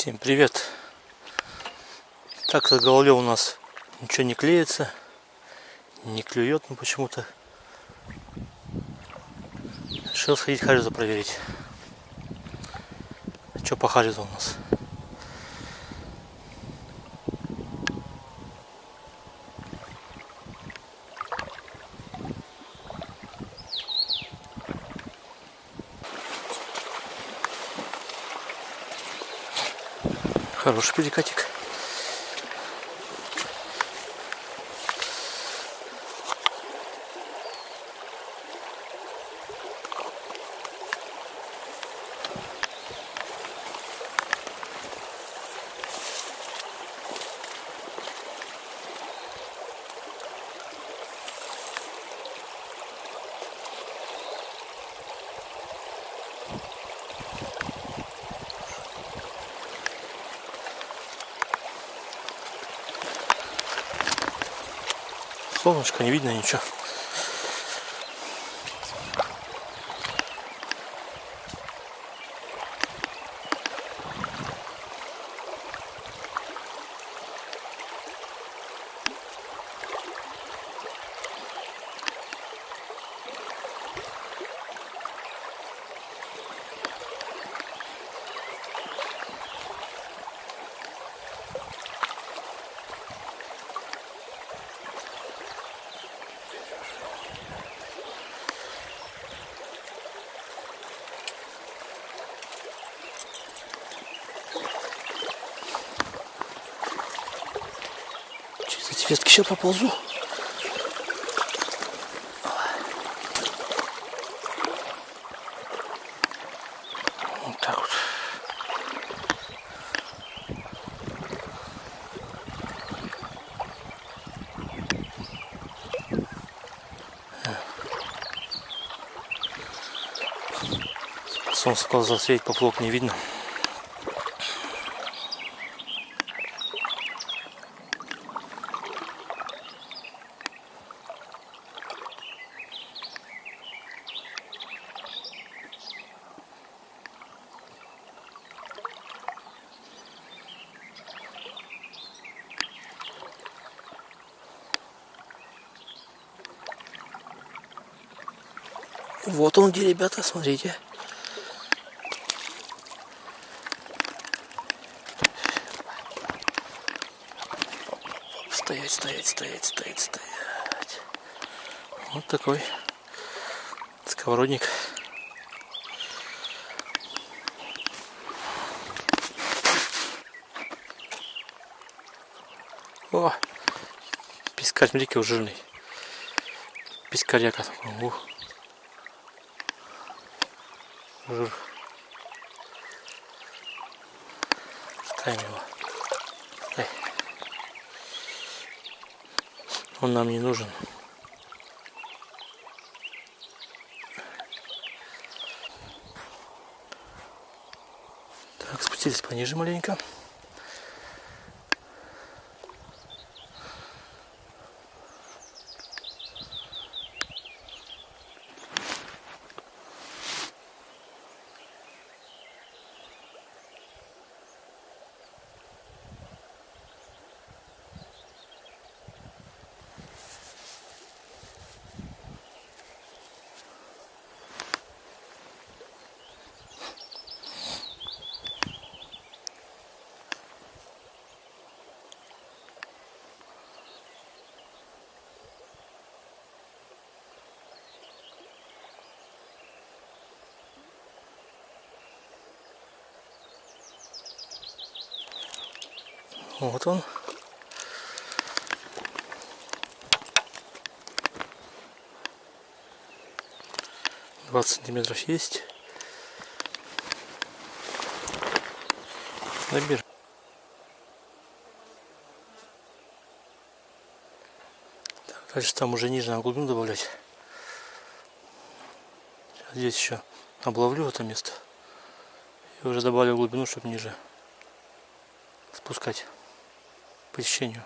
Всем привет! Так, с головлёв у нас ничего не клеится, не клюет, но почему-то. Решил сходить харизу проверить. Что по харизу у нас? Хороший перекатик. Солнышко, не видно ничего. Через эти ветки еще поползу. Вот так вот. Солнце глаза светит, поплавок не видно. Вот он где, ребята, смотрите. Стоять, стоять, стоять, стоять, стоять. Вот такой сковородник. О, пескарь, смотрите, уже жирный. Пескаряка. Жир. Ставим его. Эй. Он нам не нужен. Так, спустились пониже маленько. Вот он. $20 сантиметров есть. Набираем. Так, дальше там уже ниже на глубину добавлять. Здесь еще обловлю это место. И уже добавлю глубину, чтобы ниже спускать по течению.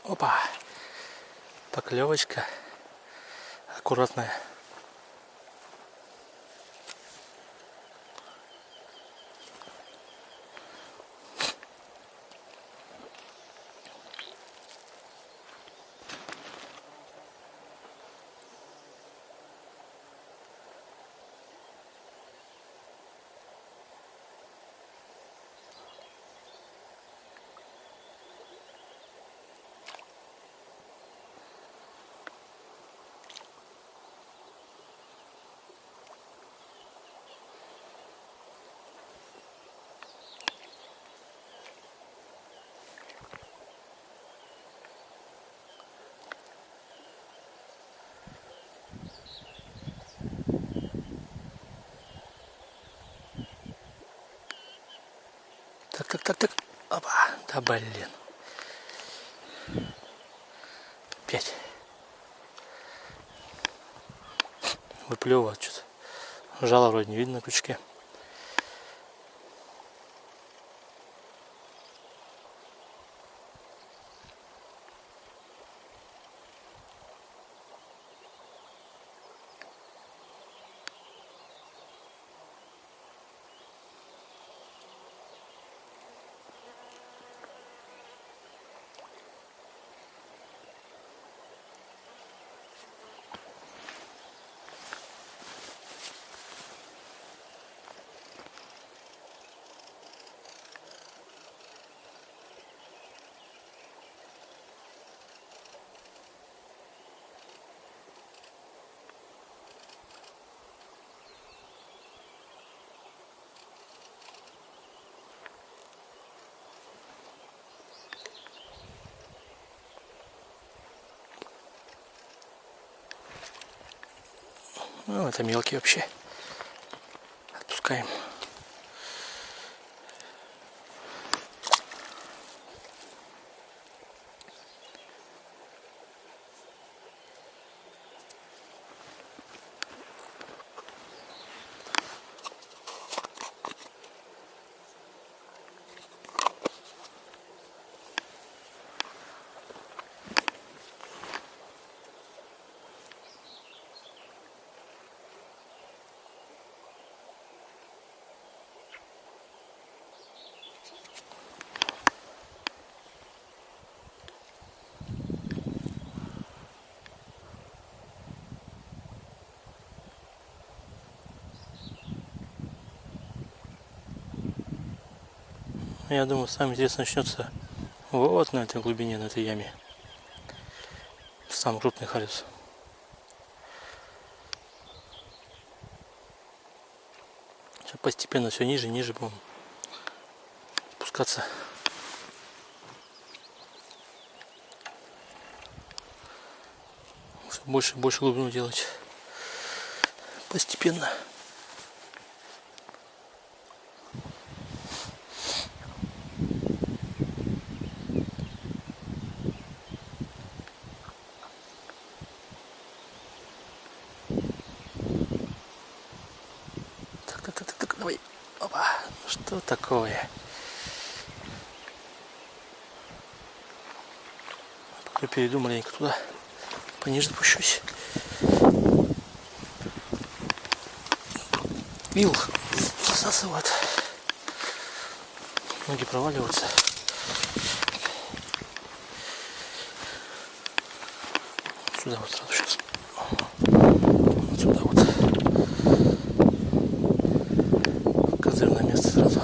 Опа! Поклевочка аккуратная. Так. Опа, да блин. 5. Выплевывает что-то. Жало вроде не видно на крючке. Ну, это мелкий вообще. Отпускаем. Я думаю, самое интересное начнется вот на этой глубине, на этой яме. Самый крупный халюс. Сейчас постепенно все ниже и ниже будем спускаться. Больше и больше глубину делать. Постепенно. Так, давай. Опа, что такое? Пока перейду маленько туда, пониже спущусь. Ил засасывает. Ноги проваливаются. Сюда вот сразу сейчас. Вот сюда вот. Козырное место сразу.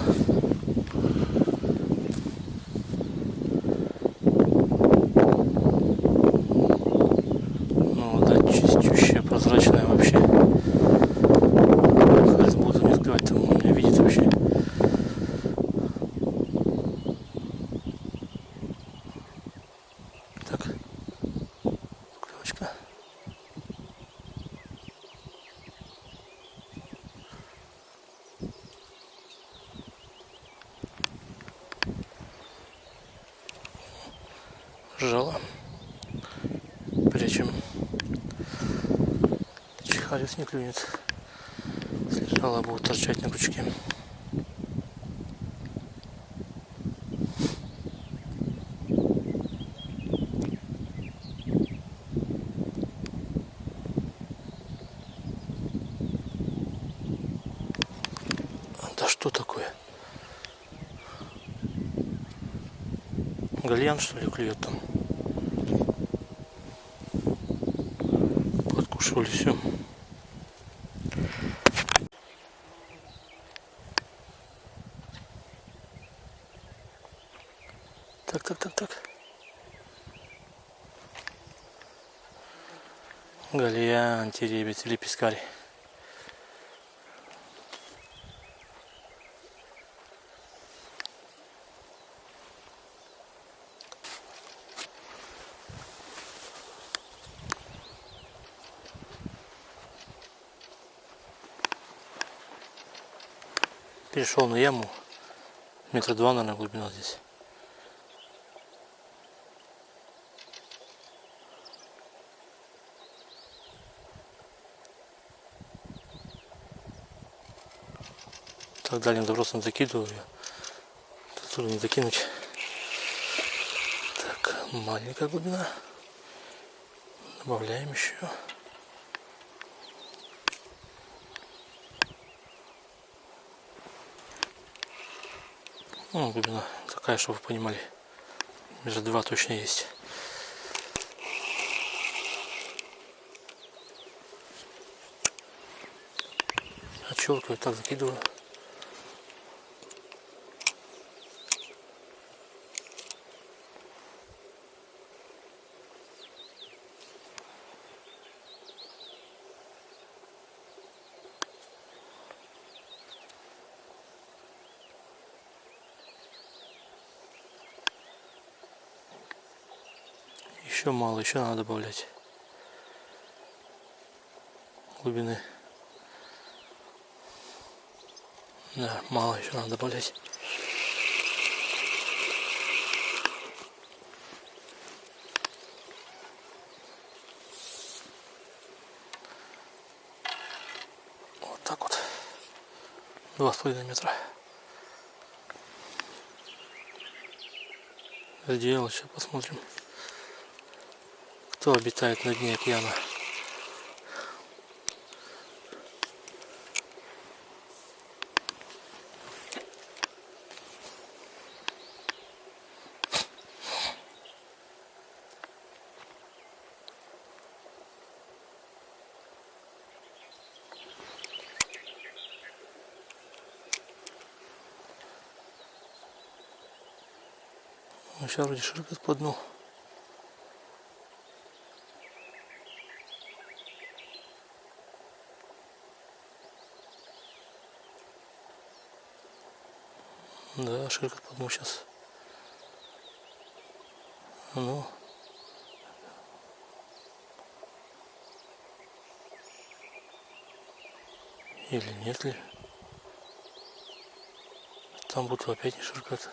Ну вода чистющая, прозрачная вообще. Хальс буду не открывать, там он меня видит вообще. Так. Клевочка. Жало. Причем чихарец не клюнет. Если жало будет торчать на крючке. Гальян, что ли, клюет там. Подкушивали все. Так. Гальян, теребец или пескарь. Перешел на яму. Метра 2, наверное, глубина здесь. Так, дальним забросом закидываю ее. Отсюда не закинуть. Так, маленькая глубина. Добавляем еще. Ну, глубина такая, чтобы вы понимали. Метра 2 точно есть. Отщелкиваю, так закидываю. Еще мало, еще надо добавлять глубины. Да, мало, еще надо добавлять. Вот так вот. 2,5 метра. Сделал, сейчас посмотрим, кто обитает на дне океана. Ну, сейчас вроде ширкает по дну. Да, ширкает по дну сейчас. Ну. Или нет ли? Там будто опять не ширкает.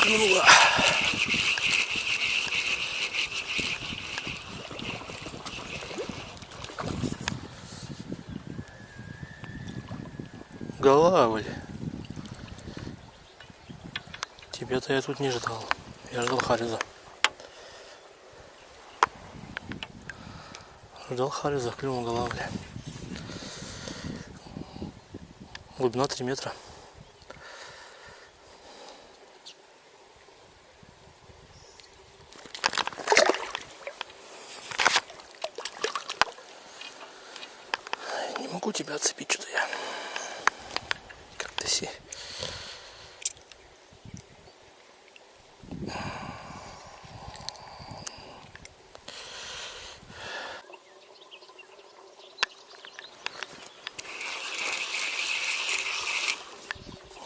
Клюнула. Голавль. Тебя-то я тут не ждал. Я ждал хариза. Ждал хариза, клюнул голавля. Глубина 3 метра. Не могу тебя отцепить, что-то я. Как-то си.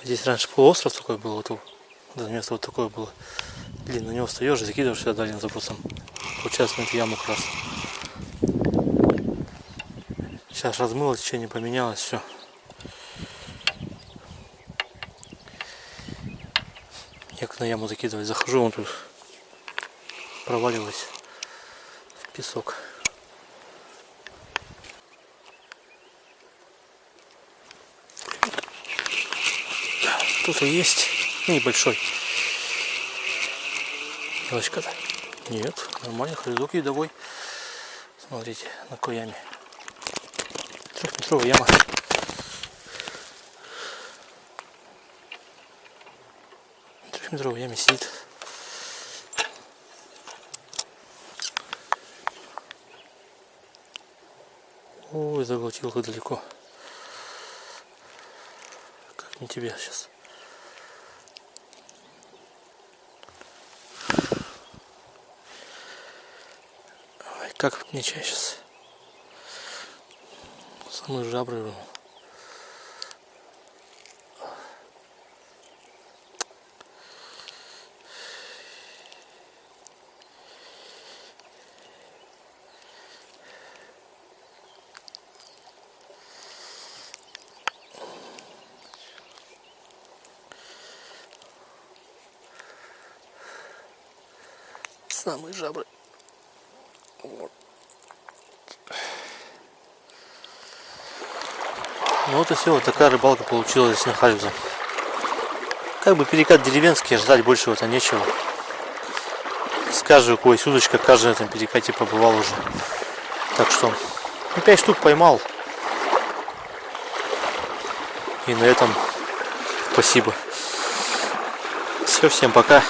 Здесь раньше полуостров такой был, вот это место вот такое было. Блин, на него встаешь и закидываешь сюда дальним забросом. Получается на эту яму как раз. Сейчас размыло, течение поменялось, все. Я как на яму закидывать захожу, он тут проваливаюсь в песок. Кто-то есть, небольшой. Мелочка-то. Нет, нормально, хрюзок едовой. Смотрите, на какой яме. 3-метровая яма. В 3-метровой яме сидит. Ой, заглотил как далеко. Как не тебе сейчас. Ой, как нечаянно сейчас. Самые жабры. Самые жабры. Вот. Ну вот и все, вот такая рыбалка получилась здесь на Хальюзе. Как бы перекат деревенский, ждать большего-то нечего. С каждой у кого есть удочка, каждый на этом перекате побывал уже. Так что, 5 штук поймал. И на этом спасибо. Все, всем пока.